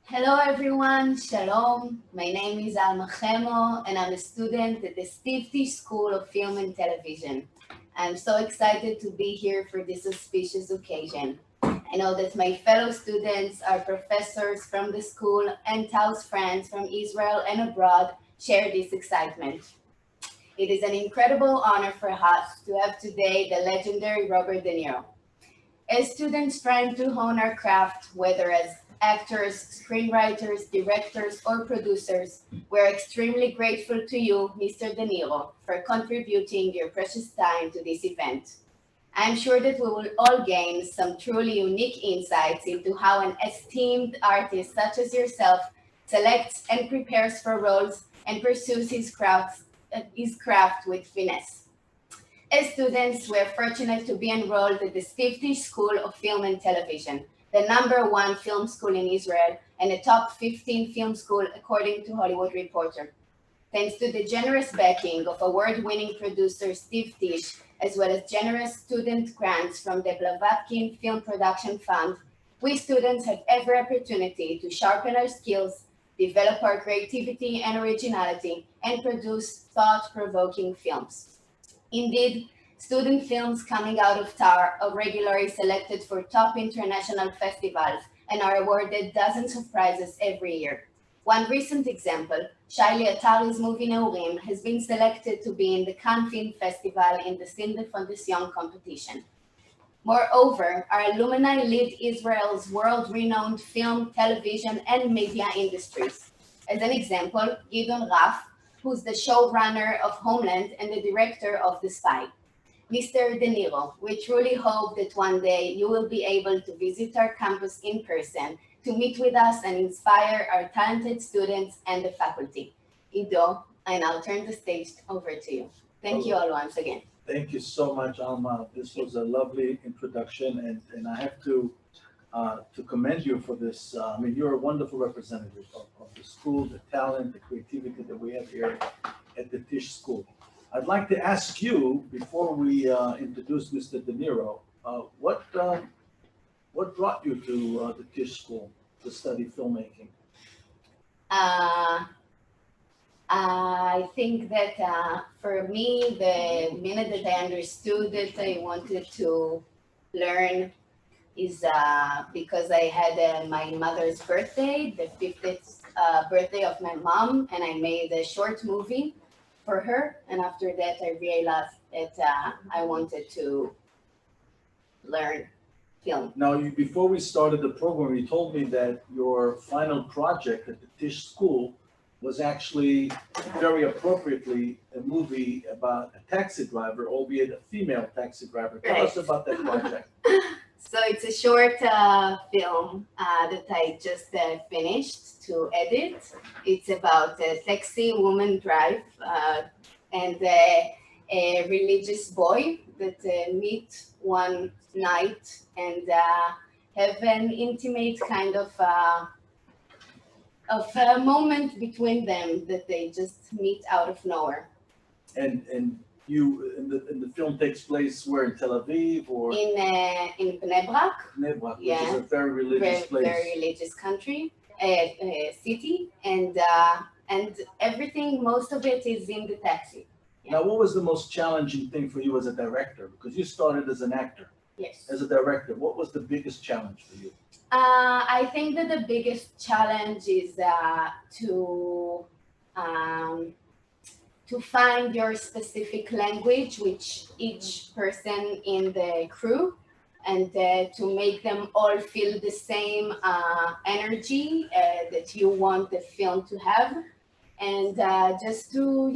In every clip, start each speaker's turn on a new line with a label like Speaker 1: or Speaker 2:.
Speaker 1: Hello everyone, Shalom. My name is Alma Hemmo and I'm a student at the Tisch School of Film and Television. I'm so excited to be here for this auspicious occasion. I know that my fellow students, our professors from the school, and Tao's friends from Israel and abroad share this excitement. It is an incredible honor for us to have today the legendary Robert De Niro. As students trying to hone our craft, whether as actors, screenwriters, directors, or producers, we're extremely grateful to you, Mr. De Niro, for contributing your precious time to this event. I'm sure that we will all gain some truly unique insights into how an esteemed artist such as yourself selects and prepares for roles and pursues his craft with finesse. As students, we're fortunate to be enrolled at the Tisch School of Film and Television, the number one film school in Israel and a top 15 film school according to Hollywood Reporter. Thanks to the generous backing of award-winning producer Steve Tisch, as well as generous student grants from the Blavatkin Film Production Fund, we students have every opportunity to sharpen our skills, develop our creativity and originality, and produce thought-provoking films. Indeed, student films coming out of TAR are regularly selected for top international festivals and are awarded dozens of prizes every year. One recent example, Shaili Atari's movie Neurim has been selected to be in the Cannes Film Festival in the Film de Fondation competition. Moreover, our alumni lead Israel's world-renowned film, television, and media industries. As an example, Gideon Raff, who's the showrunner of Homeland and the director of The Spy. Mr. De Niro, we truly hope that one day you will be able to visit our campus in person to meet with us and inspire our talented students and the faculty. Ido, I now turn the stage over to you. Thank you all once again.
Speaker 2: Thank you so much, Alma. This was a lovely introduction, and I have to commend you for this. I mean, you're a wonderful representative of the school, the talent, the creativity that we have here at the Tisch School. I'd like to ask you, before we introduce Mr. De Niro, what brought you to the Tisch School to study filmmaking?
Speaker 1: Uh, I think that for me, the minute that I understood that I wanted to learn is because I had my mother's birthday, the 50th birthday of my mom, and I made a short movie for her. And after that, I realized that I wanted to learn film.
Speaker 2: Now, before we started the program, you told me that your final project at the Tisch School was actually very appropriately a movie about a taxi driver, albeit a female taxi driver. Tell us about that project.
Speaker 1: So it's a short film that I just finished to edit. It's about a sexy woman drive and a religious boy that meet one night and have an intimate kind of a moment between them that they just meet out of nowhere.
Speaker 2: And you in the film takes place where, in Tel Aviv or
Speaker 1: In Bnei Brak,
Speaker 2: Bnei Brak, which
Speaker 1: yeah,
Speaker 2: is a very religious place.
Speaker 1: very religious country, city, and everything, most of it is in the taxi.
Speaker 2: Now, what was the most challenging thing for you as a director? Because you started as an actor.
Speaker 1: Yes.
Speaker 2: As a director, what was the biggest challenge for you?
Speaker 1: I think that the biggest challenge is um, to find your specific language, which each person in the crew, and to make them all feel the same energy that you want the film to have, and just to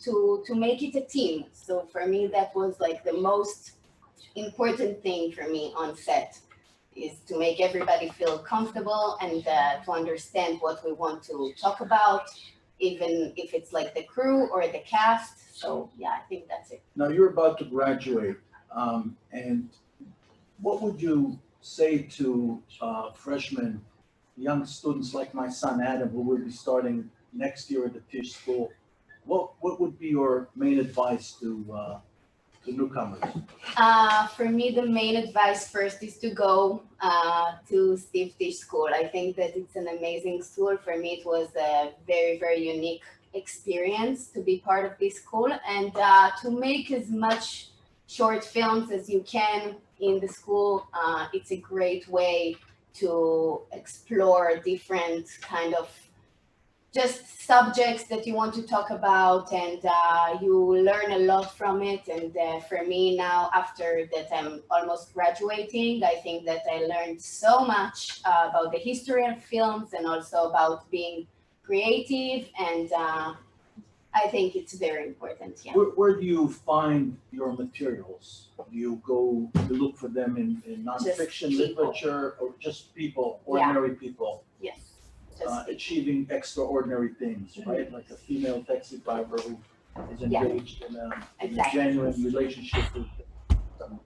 Speaker 1: to make it a team. So for me, that was like the most important thing for me on set, is to make everybody feel comfortable and to understand what we want to talk about, even if it's like the crew or the cast. So yeah, I think that's it.
Speaker 2: Now, you're about to graduate, and what would you say to freshmen, young students like my son Adam, who will be starting next year at the Tisch School? What would be your main advice newcomers?
Speaker 1: For me, the main advice first is to go to Tisch School. I think that it's an amazing school. For me, it was a very, very unique experience to be part of this school and to make as much short films as you can in the school. It's a great way to explore different kind of just subjects that you want to talk about, and you learn a lot from it. And for me now, after that I'm almost graduating, I think that I learned so much about the history of films and also about being creative, and I think it's very important. Yeah.
Speaker 2: Where do you find your materials? Do you go to look for them in nonfiction literature, or just people, ordinary people?
Speaker 1: Yes.
Speaker 2: Achieving extraordinary things, right? Like a female taxi driver who is engaged in a genuine relationship with someone.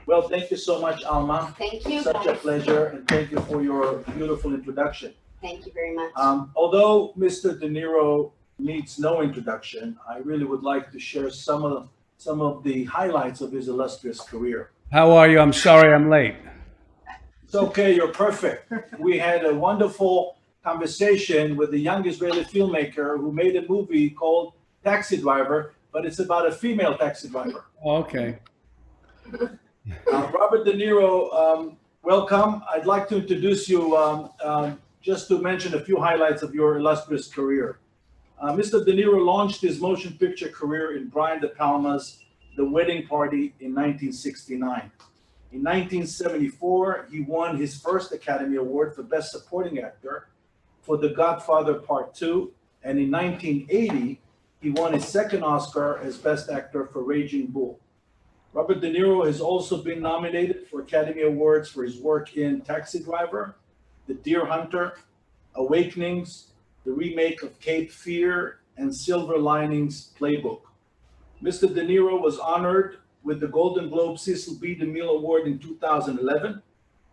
Speaker 2: Well, thank you so much, Alma.
Speaker 1: Thank you.
Speaker 2: Such a pleasure, and thank you for your beautiful introduction.
Speaker 1: Thank you very much.
Speaker 2: Although Mr. De Niro needs no introduction, I really would like to share some of the highlights of his illustrious career.
Speaker 3: How are you? I'm sorry I'm late.
Speaker 2: It's okay, you're perfect. We had a wonderful conversation with a young Israeli filmmaker who made a movie called Taxi Driver, but it's about a female taxi driver.
Speaker 3: Oh, okay.
Speaker 2: Robert De Niro, welcome. I'd like to introduce you just to mention a few highlights of your illustrious career. Mr. De Niro launched his motion picture career in Brian De Palma's The Wedding Party in 1969. In 1974, he won his first Academy Award for Best Supporting Actor for The Godfather Part 2, and in 1980, he won his second Oscar as Best Actor for Raging Bull. Robert De Niro has also been nominated for Academy Awards for his work in Taxi Driver, The Deer Hunter, Awakenings, the remake of Cape Fear, and Silver Linings Playbook. Mr. De Niro was honored with the Golden Globe Cecil B. DeMille Award in 2011.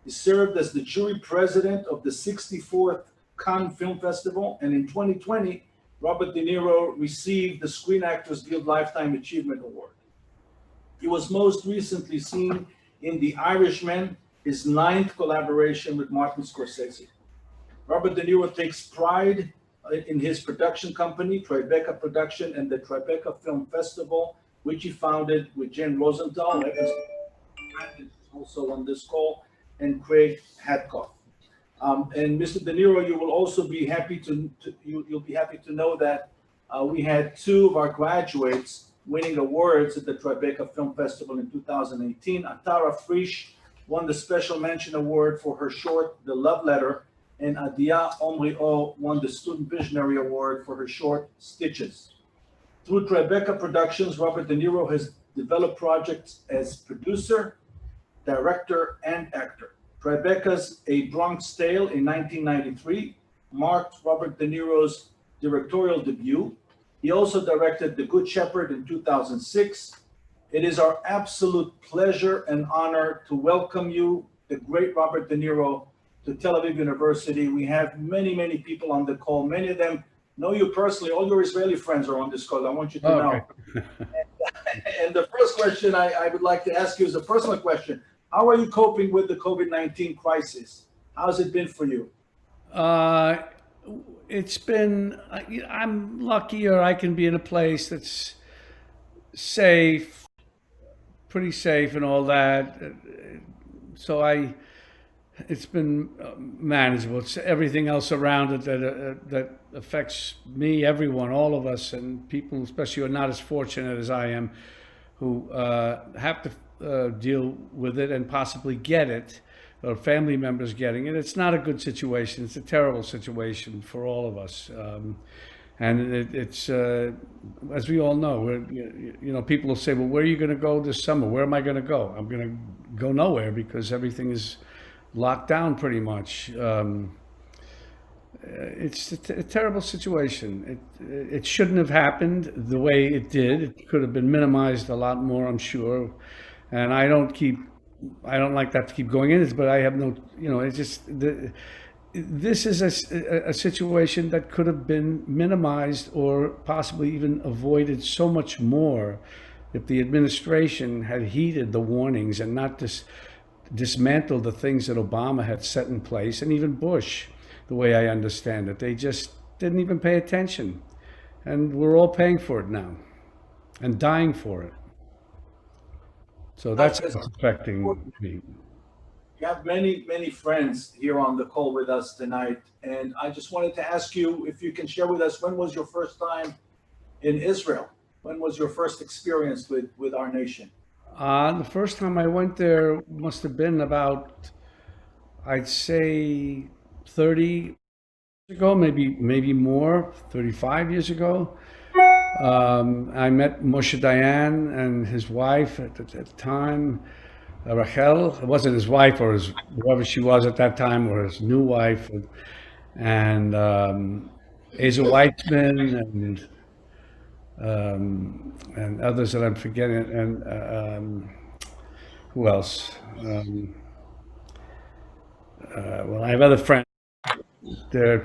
Speaker 2: He served as the jury president of the 64th Cannes Film Festival, and in 2020, Robert De Niro received the Screen Actors Guild Lifetime Achievement Award. He was most recently seen in The Irishman, his 9th collaboration with Martin Scorsese. Robert De Niro takes pride in his production company, Tribeca Production, and the Tribeca Film Festival, which he founded with Jen Rosenthal, also on this call, and Craig Hadcock. And Mr. De Niro, you will also be happy you'll be happy to know that we had 2 of our graduates winning awards at the Tribeca Film Festival in 2018. Atara Frisch won the Special Mention Award for her short, The Love Letter, and Adia Omri O won the Student Visionary Award for her short, Stitches. Through Tribeca Productions, Robert De Niro has developed projects as producer, director, and actor. Tribeca's A Bronx Tale in 1993 marked Robert De Niro's directorial debut. He also directed The Good Shepherd in 2006. It is our absolute pleasure and honor to welcome you, the great Robert De Niro, to Tel Aviv University. We have many, many people on the call. Many of them know you personally. All your Israeli friends are on this call. I want you to know. And the first question I would like to ask you is a personal question. How are you coping with the COVID-19 crisis? How's it been for you?
Speaker 3: It's been, I'm luckier. I can be in a place that's safe, pretty safe and all that. So it's been manageable. It's everything else around it that affects me, everyone, all of us, and people, especially who are not as fortunate as I am, who have to deal with it and possibly get it, or family members getting it. It's not a good situation. It's a terrible situation for all of us. And it's as we all know, people will say, well, where are you going to go this summer? Where am I going to go? I'm going to go nowhere because everything is locked down pretty much. It's a terrible situation. It shouldn't have happened the way it did. It could have been minimized a lot more, I'm sure. And I don't like that to keep going in it, but I have no, it's just, this is a situation that could have been minimized or possibly even avoided so much more if the administration had heeded the warnings and not dismantled the things that Obama had set in place, and even Bush, the way I understand it, they just didn't even pay attention. And we're all paying for it now and dying for it. So that's
Speaker 2: Because
Speaker 3: what's affecting me.
Speaker 2: you have many friends here on the call with us tonight, and I just wanted to ask you if you can share with us, when was your first time in Israel? When was your first experience with our nation?
Speaker 3: The first time I went there must have been about, I'd say, 30 years ago, maybe more, 35 years ago. I met Moshe Dayan and his wife at the time, Rachel. It wasn't his wife or his whoever she was at that time, or his new wife, and Asa Weitzman and others that I'm forgetting, and who else? Well, I have other friends there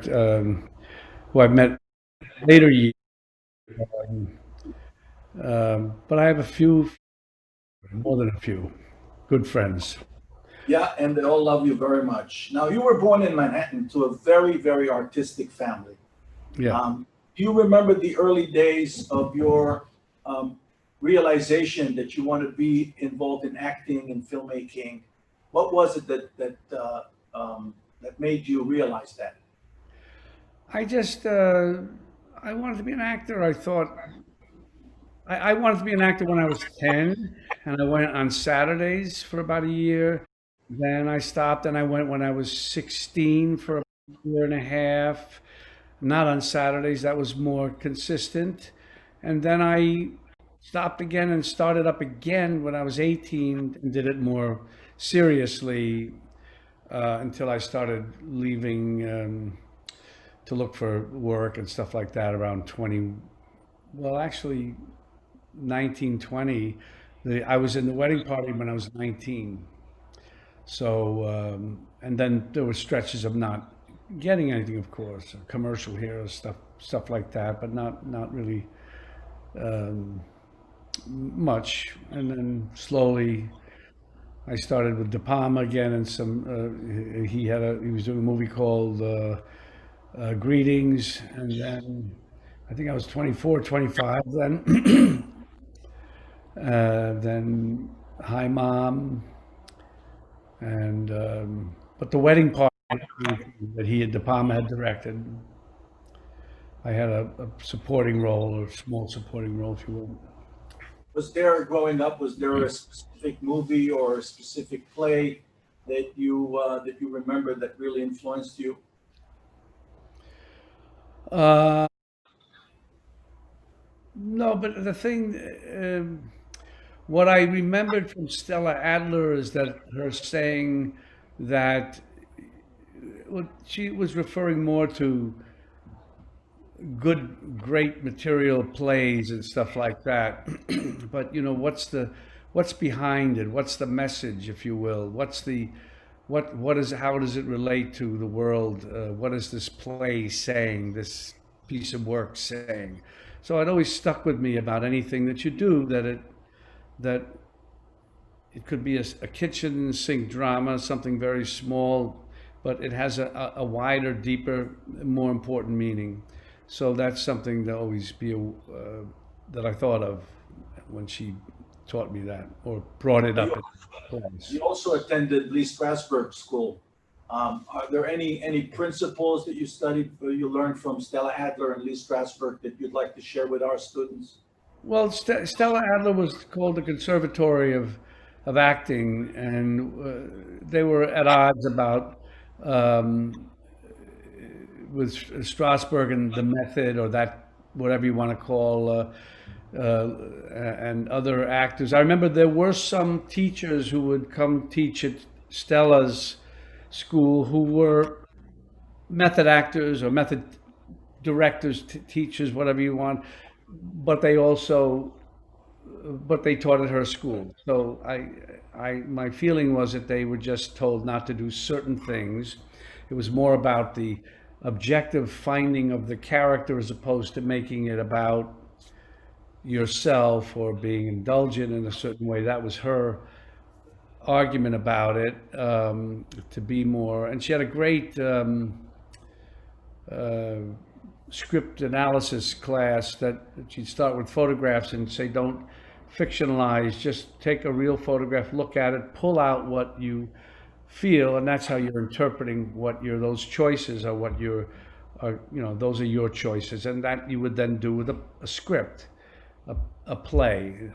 Speaker 3: who I've met later years, but I have a few, more than a few, good friends.
Speaker 2: Yeah, and they all love you very much. Now, you were born in Manhattan to a very artistic family.
Speaker 3: Yeah.
Speaker 2: Do you remember the early days of your realization that you want to be involved in acting and filmmaking? What was it that made you realize that?
Speaker 3: I just, I wanted to be an actor. I thought, I wanted to be an actor when I was 10, and I went on Saturdays for about a year. Then I stopped and I went when I was 16 for a year and a half, not on Saturdays. That was more consistent. And then I stopped again and started up again when I was 18 and did it more seriously until I started leaving to look for work and stuff like that around 20. Well, actually, 1920. I was in the wedding party when I was 19. So, and then there were stretches of not getting anything, of course, commercial heroes, stuff like that, but not really much. And then slowly, I started with De Palma again, and he was doing a movie called Greetings, and then I think I was 24, 25 then. Then Hi Mom, and but the wedding party that he and De Palma had directed, I had a supporting role, or a small supporting role, if you will.
Speaker 2: Was there, growing up, was there a specific movie or a specific play that you remember that really influenced you?
Speaker 3: No, but the thing, what I remembered from Stella Adler is that her saying that, well, she was referring more to great material plays and stuff like that. But what's behind it? What's the message, if you will? How does it relate to the world? What is this play saying? This piece of work saying? So it always stuck with me about anything that you do, that it could be a kitchen sink drama, something very small, but it has a wider, deeper, more important meaning. So that's something that always that I thought of when she taught me that, or brought it up.
Speaker 2: You also attended Lee Strasberg School. Are there any principles that you studied, or you learned from Stella Adler and Lee Strasberg that you'd like to share with our students?
Speaker 3: Well, Stella Adler was called the Conservatory of Acting, and they were at odds about with Strasberg and the method, or that whatever you want to call, and other actors. I remember there were some teachers who would come teach at Stella's school who were method actors or method directors, teachers, whatever you want, but they taught at her school. So my feeling was that they were just told not to do certain things. It was more about the objective finding of the character as opposed to making it about yourself or being indulgent in a certain way. That was her argument about it, to be more. And she had a great uh, script analysis class that she'd start with photographs and say, don't fictionalize, just take a real photograph, look at it, pull out what you feel, and that's how you're interpreting what your those choices are, what your are, those are your choices, and that you would then do with a script, a play.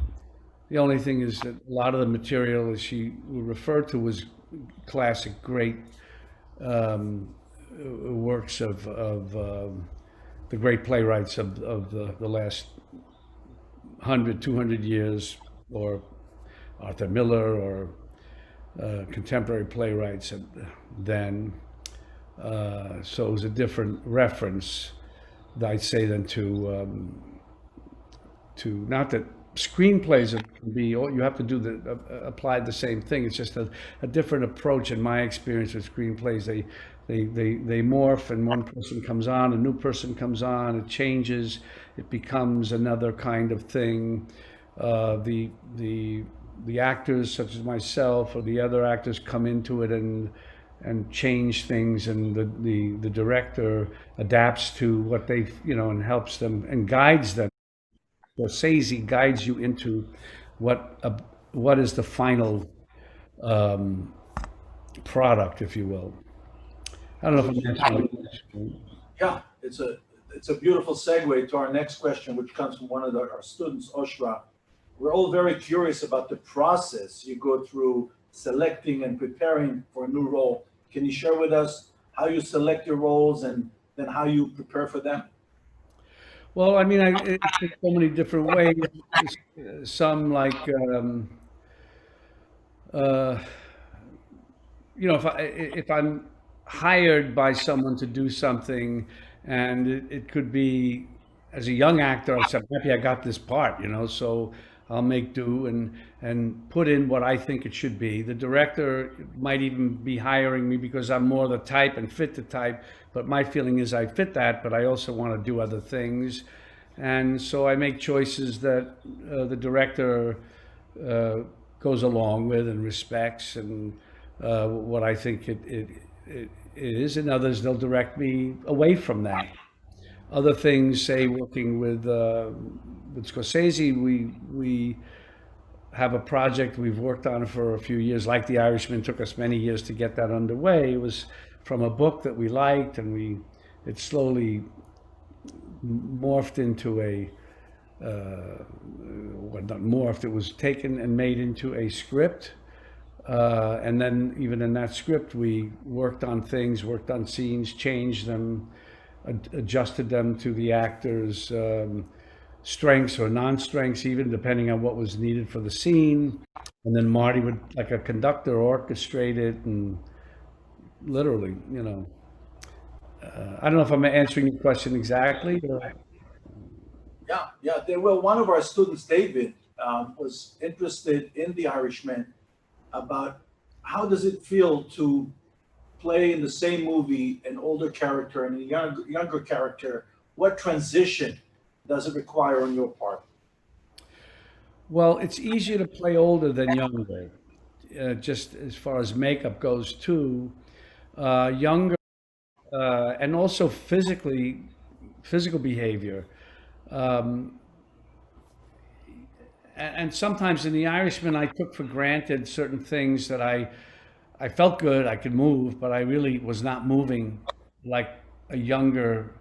Speaker 3: The only thing is that a lot of the material, as she referred to, was classic, great works of the great playwrights of the last 100, 200 years, or Arthur Miller, or contemporary playwrights then. So it was a different reference, I'd say, than to not that screenplays can be, you have to do apply the same thing. It's just a different approach in my experience with screenplays. They morph, and one person comes on, a new person comes on, it changes, it becomes another kind of thing. The actors, such as myself or the other actors, come into it and change things, and the director adapts to what they, and helps them and guides them. Scorsese guides you into what is the final product, if you will. I don't know if I'm answering the question.
Speaker 2: Yeah, it's a beautiful segue to our next question, which comes from one of our students, Oshra. We're all very curious about the process you go through selecting and preparing for a new role. Can you share with us how you select your roles and then how you prepare for them?
Speaker 3: Well, I mean, it's in so many different ways. Some like, if I'm hired by someone to do something, and it could be, as a young actor, I'm happy I got this part, so I'll make do and put in what I think it should be. The director might even be hiring me because I'm more the type and fit the type, but my feeling is I fit that, but I also want to do other things. And so I make choices that the director goes along with and respects, and what I think it is, and others, they'll direct me away from that. Other things, say working with Scorsese, we have a project we've worked on for a few years, like The Irishman. Took us many years to get that underway. It was from a book that we liked, and it slowly morphed into well, not morphed, it was taken and made into a script. And then even in that script, we worked on things, worked on scenes, changed them, adjusted them to the actors' strengths or non-strengths, even depending on what was needed for the scene. And then Marty would, like a conductor, orchestrate it, and literally, I don't know if I'm answering your question exactly.
Speaker 2: Yeah. Well, one of our students, David, was interested in The Irishman, about how does it feel to play in the same movie an older character and a younger character. What transition does it require on your part?
Speaker 3: Well, it's easier to play older than younger, just as far as makeup goes too. Younger, and also physical behavior. And sometimes in The Irishman, I took for granted certain things that I felt good, I could move, but I really was not moving like a younger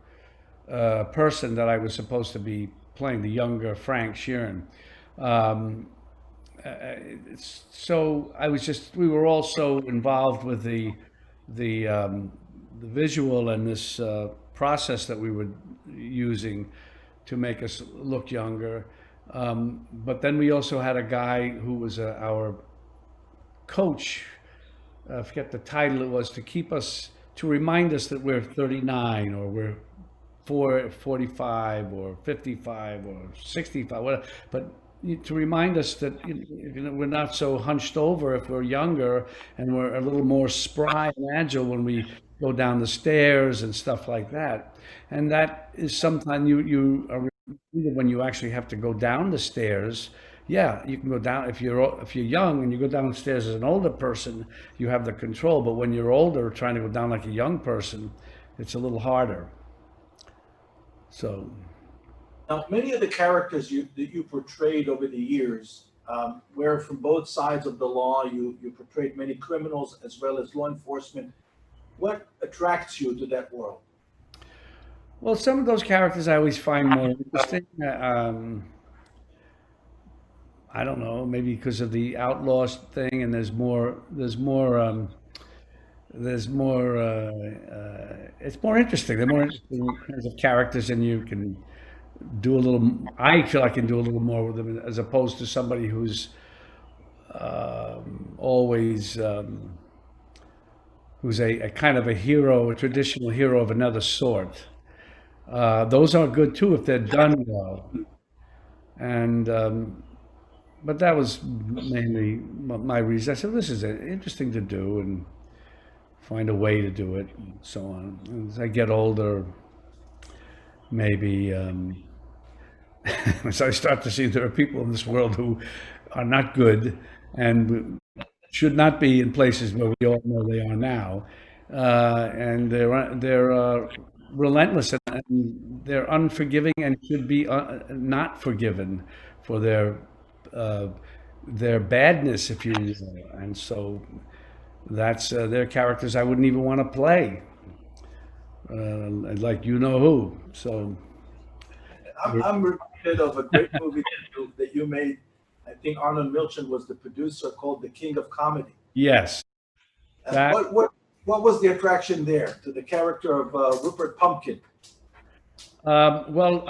Speaker 3: person that I was supposed to be playing, the younger Frank Sheeran. Um, so we were all so involved with the visual and this process that we were using to make us look younger. But then we also had a guy who was our coach. I forget the title it was, to remind us that we're 39, or we're 45 or 55 or 65, whatever. But to remind us that we're not so hunched over if we're younger, and we're a little more spry and agile when we go down the stairs and stuff like that. And that is sometimes you are Even when you actually have to go down the stairs, yeah, you can go down if you're young and you go downstairs as an older person, you have the control. But when you're older, trying to go down like a young person, it's a little harder. So
Speaker 2: Now, many of the characters that you portrayed over the years, where from both sides of the law, you portrayed many criminals as well as law enforcement. What attracts you to that world?
Speaker 3: well, some of those characters I always find more interesting. I don't know, maybe because of the outlaws thing, and it's more interesting. They're more interesting kinds of characters, and you can do a little. I feel I can do a little more with them as opposed to somebody who's always who's a kind of a hero, a traditional hero of another sort. Those are good too if they're done well. And but that was mainly my reason. I said this is interesting to do and find a way to do it, and so on. As I get older, maybe as I start to see there are people in this world who are not good and should not be in places where we all know they are now, and they're relentless and they're unforgiving and should be not forgiven for uh, their badness, if you will. And so that's their characters I wouldn't even want to play, like you know who. So
Speaker 2: I'm reminded of a great movie that you made. I think Arnold Milchan was the producer, called The King of Comedy.
Speaker 3: yes, that
Speaker 2: What was the attraction there to the character of Rupert Pumpkin?
Speaker 3: well,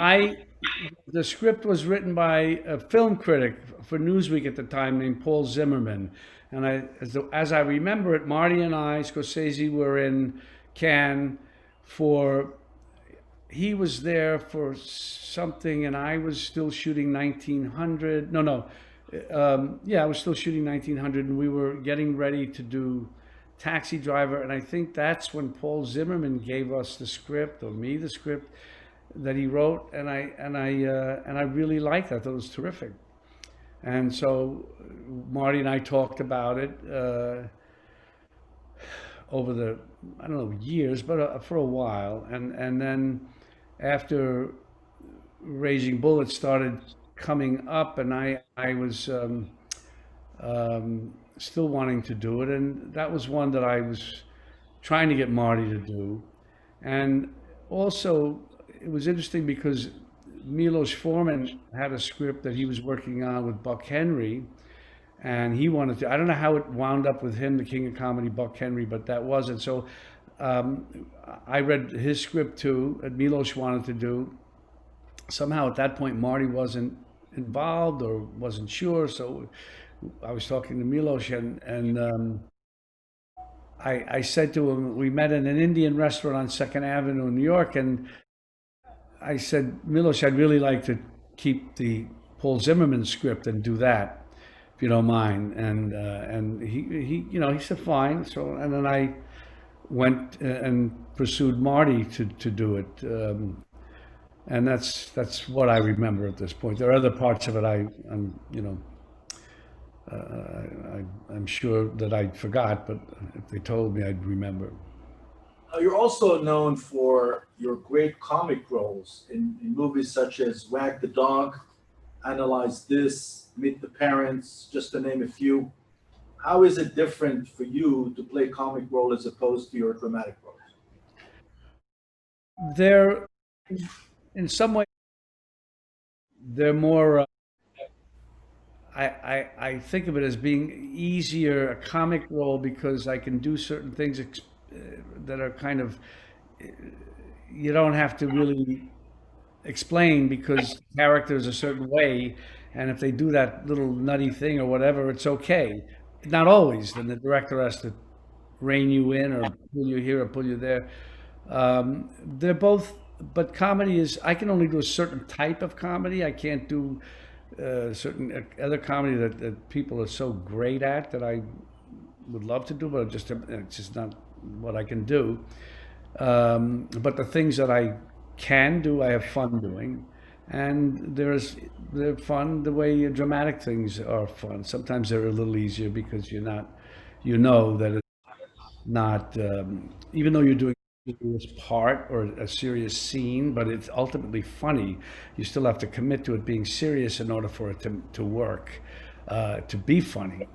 Speaker 3: the script was written by a film critic for Newsweek at the time named Paul Zimmerman, and as I remember it, Marty and I, Scorsese, were in Cannes for. He was there for something, and I was still shooting 1900. No, no, yeah, I was still shooting 1900, and we were getting ready to do Taxi Driver, and I think that's when Paul Zimmerman gave us the script, or me the script that he wrote, and I really liked that. I thought it was terrific. And so Marty and I talked about it over the, I don't know, years, but for a while. And then after Raging Bullets started coming up, and I was still wanting to do it, and that was one that I was trying to get Marty to do. And also, it was interesting because Milos Forman had a script that he was working on with Buck Henry, and he wanted to. I don't know how it wound up with him, the King of Comedy, Buck Henry, but that wasn't. So um, I read his script too, that Milos wanted to do. Somehow at that point, Marty wasn't involved or wasn't sure. So I was talking to Milos, and I said to him, we met in an Indian restaurant on Second Avenue in New York, and I said, Milos, I'd really like to keep the Paul Zimmerman script and do that, if you don't mind. And he said fine. So and then I went and pursued Marty to do it, and that's what I remember at this point. There are other parts of it I'm sure that I forgot, but if they told me, I'd remember.
Speaker 2: You're also known for your great comic roles in movies such as Wag the Dog, Analyze This, Meet the Parents, just to name a few. How is it different for you to play comic role as opposed to your dramatic roles?
Speaker 3: They're, in some way, they're more. I think of it as being easier, a comic role, because I can do certain things that are kind of, you don't have to really explain because the character is a certain way, and if they do that little nutty thing or whatever, it's okay. Not always. Then the director has to rein you in or pull you here or pull you there. They're both, but comedy is, I can only do a certain type of comedy. I can't do certain other comedy that people are so great at that I would love to do, but it's just not what I can do. But the things that I can do, I have fun doing. and they're fun the way dramatic things are fun. Sometimes they're a little easier because you know that it's not, even though you're doing a serious part or a serious scene, but it's ultimately funny, you still have to commit to it being serious in order for it to work, to be funny.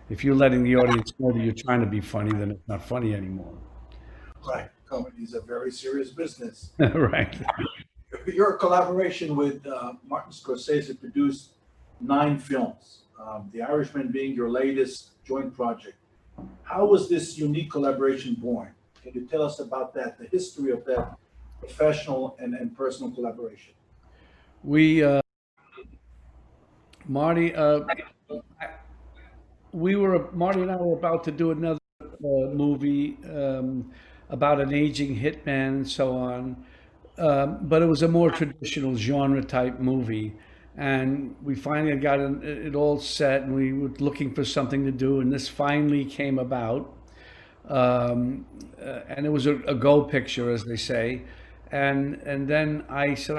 Speaker 3: If you're letting the audience know that you're trying to be funny, then it's not funny anymore.
Speaker 2: Right. Comedy is a very serious business.
Speaker 3: Right.
Speaker 2: Your collaboration with Martin Scorsese produced 9 films, The Irishman being your latest joint project. How was this unique collaboration born? Can you tell us about that, the history of that professional and personal collaboration?
Speaker 3: We, Marty, Marty and I were about to do another movie about an aging hitman and so on, but it was a more traditional genre type movie. And we finally got it all set, and we were looking for something to do, and this finally came about. And it was a go picture, as they say. And then I said,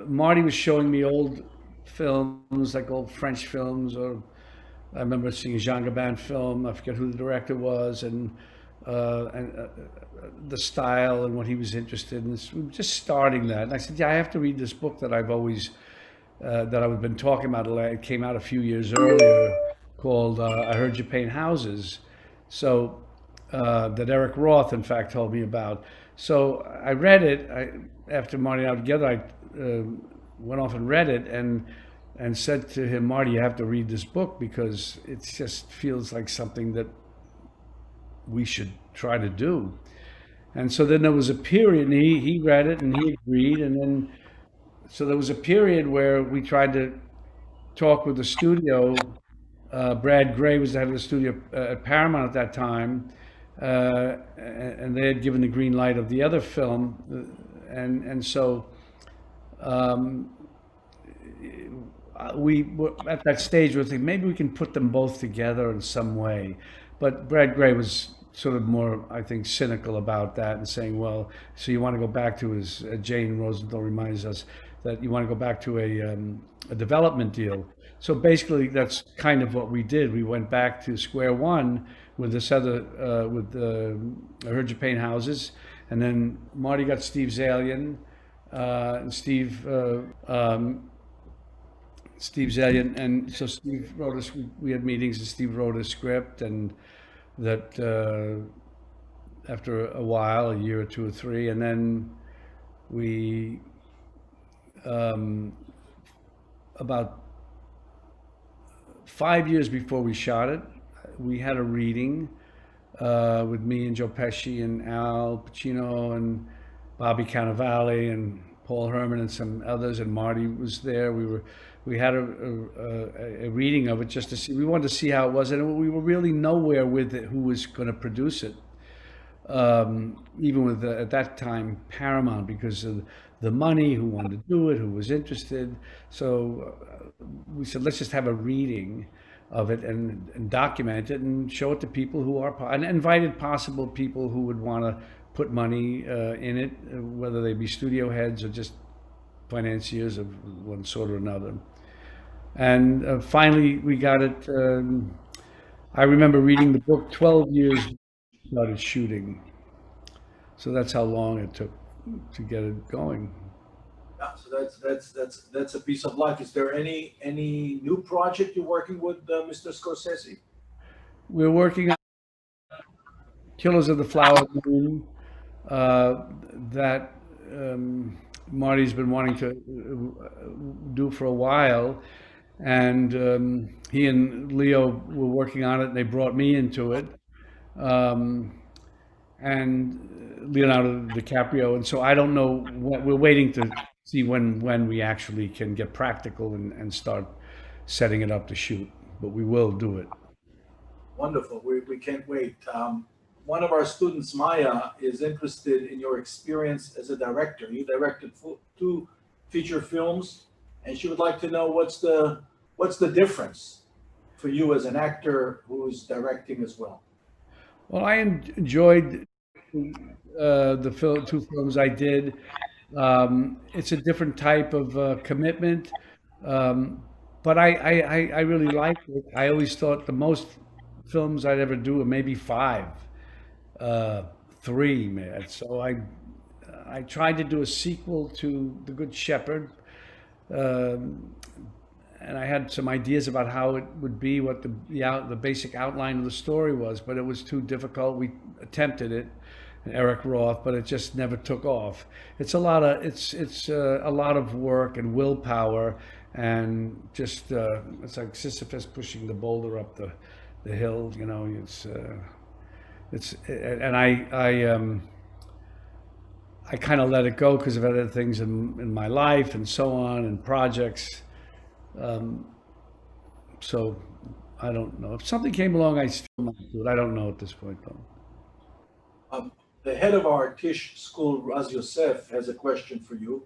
Speaker 3: Marty was showing me old films, like old French films, or I remember seeing a Jean Gabin film. I forget who the director was, and the style and what he was interested in. We were just starting that, and I said, "Yeah, I have to read this book that I've been talking about. It came out a few years earlier, called I Heard You Paint Houses." So that Eric Roth, in fact, told me about. So I read it. After Marty and I were together, I went off and read it, and said to him, "Marty, you have to read this book because it just feels like something that we should try to do." And so then there was a period, and he read it and he agreed, and then so there was a period where we tried to talk with the studio. Brad Gray was the head of the studio at Paramount at that time, and they had given the green light of the other film, and so we were at that stage where we think maybe we can put them both together in some way. But Brad Gray was sort of more, I think, cynical about that and saying, well, so you want to go back to, as Jane Rosenthal reminds us, that you want to go back to a development deal. So basically, that's kind of what we did. We went back to square one with this other, I Heard You Paint Houses, and then Marty got Steve Zalian, and Steve Zalian, and so Steve wrote us. We had meetings, and Steve wrote a script, and that after a while, a year or two or three, and then we about 5 years before we shot it, we had a reading with me and Joe Pesci and Al Pacino and Bobby Cannavale and Paul Herman and some others, and Marty was there. We had a reading of it just to see. We wanted to see how it was, and we were really nowhere with it, who was going to produce it. Even with at that time Paramount, because of the money, who wanted to do it, who was interested. So we said, let's just have a reading of it and document it and show it to people who are, and invited possible people who would want to put money in it, whether they be studio heads or just financiers of one sort or another. And finally we got it. I remember reading the book 12 years started shooting. So that's how long it took to get it going.
Speaker 2: Yeah, so that's a piece of life. Is there any new project you're working with Mr. Scorsese?
Speaker 3: We're working on Killers of the Flower Moon, that Marty's been wanting to do for a while, and he and Leo were working on it, and they brought me into it. And Leonardo DiCaprio, and so I don't know. We're waiting to see when we actually can get practical and start setting it up to shoot, but we will do it.
Speaker 2: Wonderful. We can't wait. One of our students, Maya, is interested in your experience as a director. You directed 2 feature films, and she would like to know what's the difference for you as an actor who's directing as well.
Speaker 3: Well, I enjoyed the 2 films I did. It's a different type of commitment, um, but I really liked it. I always thought the most films I'd ever do are maybe five, uh, three, man. So I tried to do a sequel to The Good Shepherd, um, and I had some ideas about how it would be, what the basic outline of the story was, but it was too difficult. We attempted it, Eric Roth, but it just never took off. It's a lot of work and willpower, and just it's like Sisyphus pushing the boulder up the hill. You know, it's and I kind of let it go because of other things in my life and so on and projects. Um, so I don't know. If something came along, I still might do it. I don't know at this point, though.
Speaker 2: Um, the head of our Tisch school, Raz Yosef, has a question for you.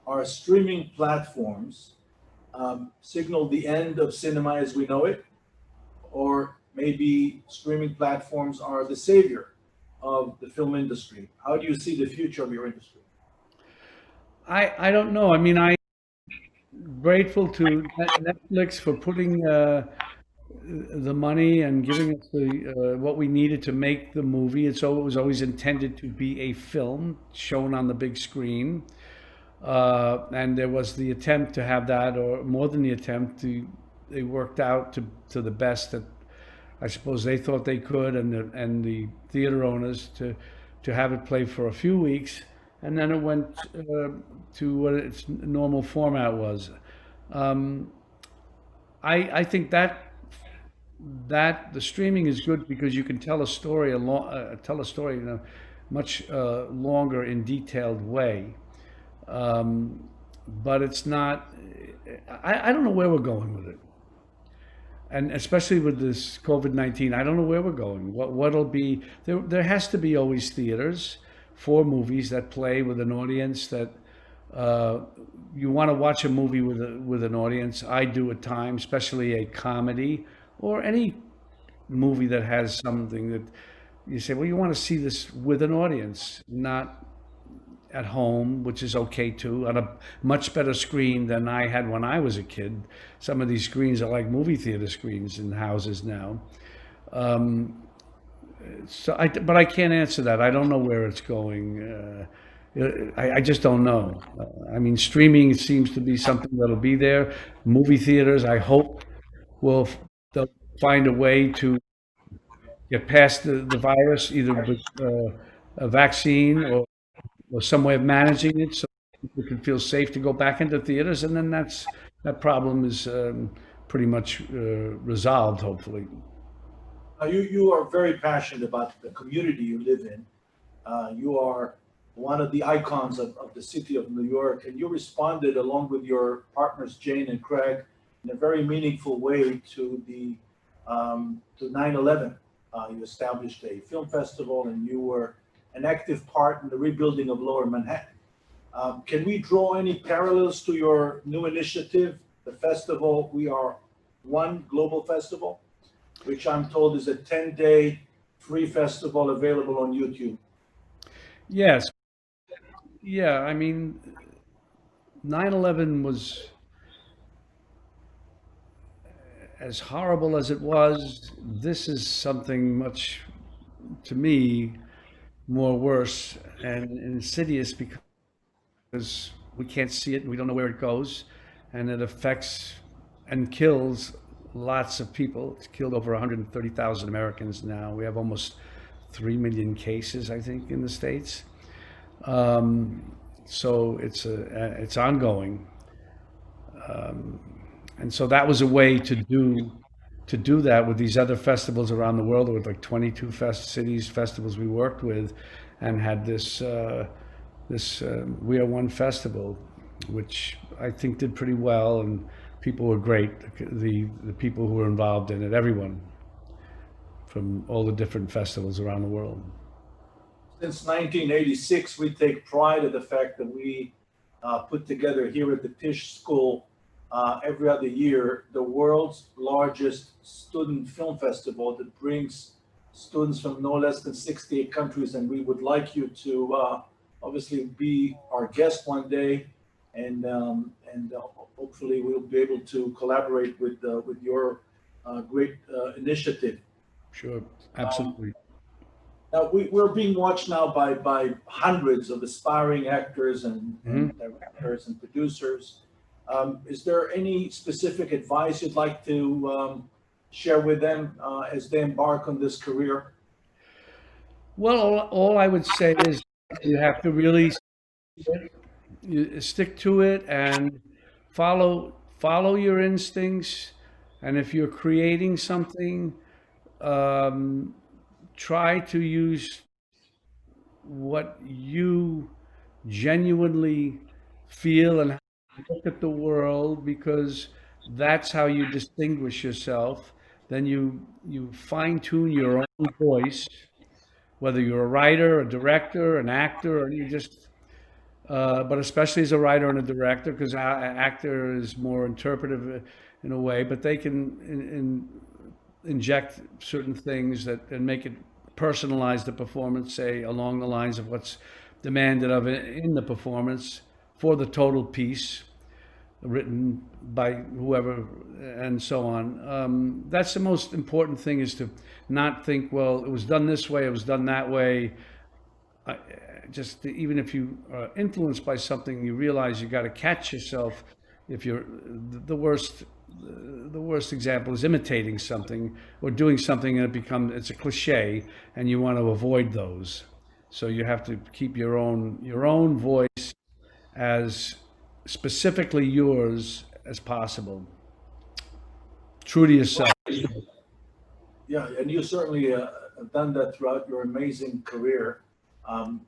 Speaker 2: Are streaming platforms signal the end of cinema as we know it, or maybe streaming platforms are the savior of the film industry? How do you see the future of your industry?
Speaker 3: I don't know. I mean, I'm grateful to Netflix for putting the money and giving us the what we needed to make the movie. It was always intended to be a film shown on the big screen, and there was the attempt to have that, or more than the attempt. They worked out to the best that I suppose they thought they could, and the theater owners to have it play for a few weeks, and then it went to what its normal format was. Um, I think that the streaming is good because you can tell a story tell a story in a much longer and detailed way. But it's not. I don't know where we're going with it, and especially with this COVID-19, I don't know where we're going. What'll be there? There has to be always theaters for movies that play with an audience that. Uh, you want to watch a movie with an audience. I do at times, especially a comedy or any movie that has something that you say, well, you want to see this with an audience, not at home, which is okay too, on a much better screen than I had when I was a kid. Some of these screens are like movie theater screens in houses now. Um, but I can't answer that. I don't know where it's going. I just don't know. I mean, streaming seems to be something that'll be there. Movie theaters, I hope, will they'll find a way to get past the virus, either with a vaccine or some way of managing it, so people can feel safe to go back into theaters, and then that problem is pretty much resolved, hopefully.
Speaker 2: You are very passionate about the community you live in. You are one of the icons of the city of New York, and you responded along with your partners Jane and Craig in a very meaningful way to 9/11. You established a film festival, and you were an active part in the rebuilding of Lower Manhattan. Can we draw any parallels to your new initiative, the festival We Are One Global Festival, which I'm told is a 10-day free festival available on YouTube?
Speaker 3: Yes, yeah. I mean, 9/11 was as horrible as it was. This is something much, to me, more worse and insidious because we can't see it and we don't know where it goes, and it affects and kills lots of people. It's killed over 130,000 Americans now. We have almost 3 million cases, I think, in the States. So it's ongoing, and so that was a way to do that with these other festivals around the world. There were like 22 cities festivals we worked with, and had this We Are One festival, which I think did pretty well, and people were great. The people who were involved in it, everyone from all the different festivals around the world.
Speaker 2: Since 1986, we take pride in the fact that we put together here at the Tisch School every other year the world's largest student film festival that brings students from no less than 68 countries. And we would like you to obviously be our guest one day, and hopefully we'll be able to collaborate with your great initiative.
Speaker 3: Sure,
Speaker 2: Um,
Speaker 3: absolutely.
Speaker 2: Now we're being watched now by hundreds of aspiring actors and
Speaker 3: Mhm.
Speaker 2: directors and producers. Is there any specific advice you'd like to share with them as they embark on this career?
Speaker 3: Well, all I would say is you have to really stick to it and follow your instincts. And if you're creating something, um, try to use what you genuinely feel and look at the world, because that's how you distinguish yourself. Then you fine tune your own voice, whether you're a writer, a director, an actor, or you just but especially as a writer and a director, because an actor is more interpretive in a way, but they can inject certain things that and make it personalize the performance, say along the lines of what's demanded of it in the performance for the total piece, written by whoever, and so on. That's the most important thing, is to not think, well, it was done this way, it was done that way. I, just even if you are influenced by something, you realize you got to catch yourself. If you're the worst, the worst example is imitating something or doing something and it's a cliche, and you want to avoid those. So you have to keep your own voice as specifically yours as possible. True to yourself.
Speaker 2: Yeah, and you certainly have done that throughout your amazing career. Um,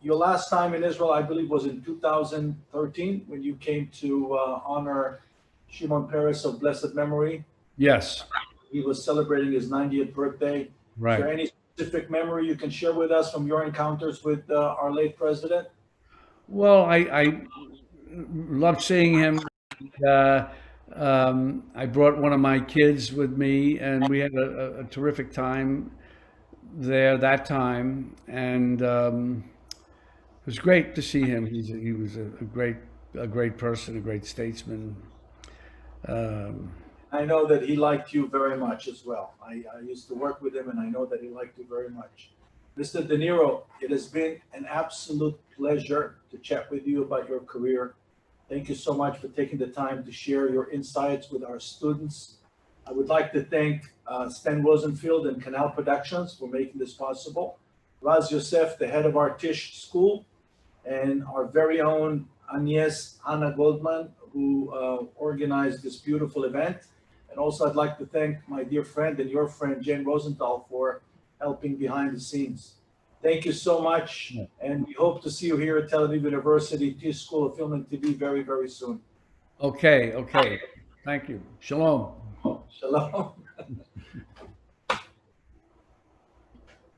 Speaker 2: your last time in Israel, I believe, was in 2013 when you came to honor Shimon Peres of blessed memory.
Speaker 3: Yes,
Speaker 2: He was celebrating his 90th birthday. Is
Speaker 3: right.
Speaker 2: there any specific memory you can share with us from your encounters with our late president?
Speaker 3: Well, I loved seeing him. Uh, I brought one of my kids with me, and we had a terrific time there that time. And it was great to see him. He was a great person, a great statesman. Um,
Speaker 2: I know that he liked you very much as well. I used to work with him, and I know that he liked you very much. Mr. De Niro, it has been an absolute pleasure to chat with you about your career. Thank you so much for taking the time to share your insights with our students. I would like to thank Stan Rosenfield and Canal Productions for making this possible. Raz Yosef, the head of our Tisch school, and our very own Agnes Anna Goldman, who organized this beautiful event. And also, I'd like to thank my dear friend and your friend, Jane Rosenthal, for helping behind the scenes. Thank you so much, and we hope to see you here at Tel Aviv University Tisch School of Film and TV very, very soon.
Speaker 3: okay, okay. Thank you. Shalom.
Speaker 2: Shalom.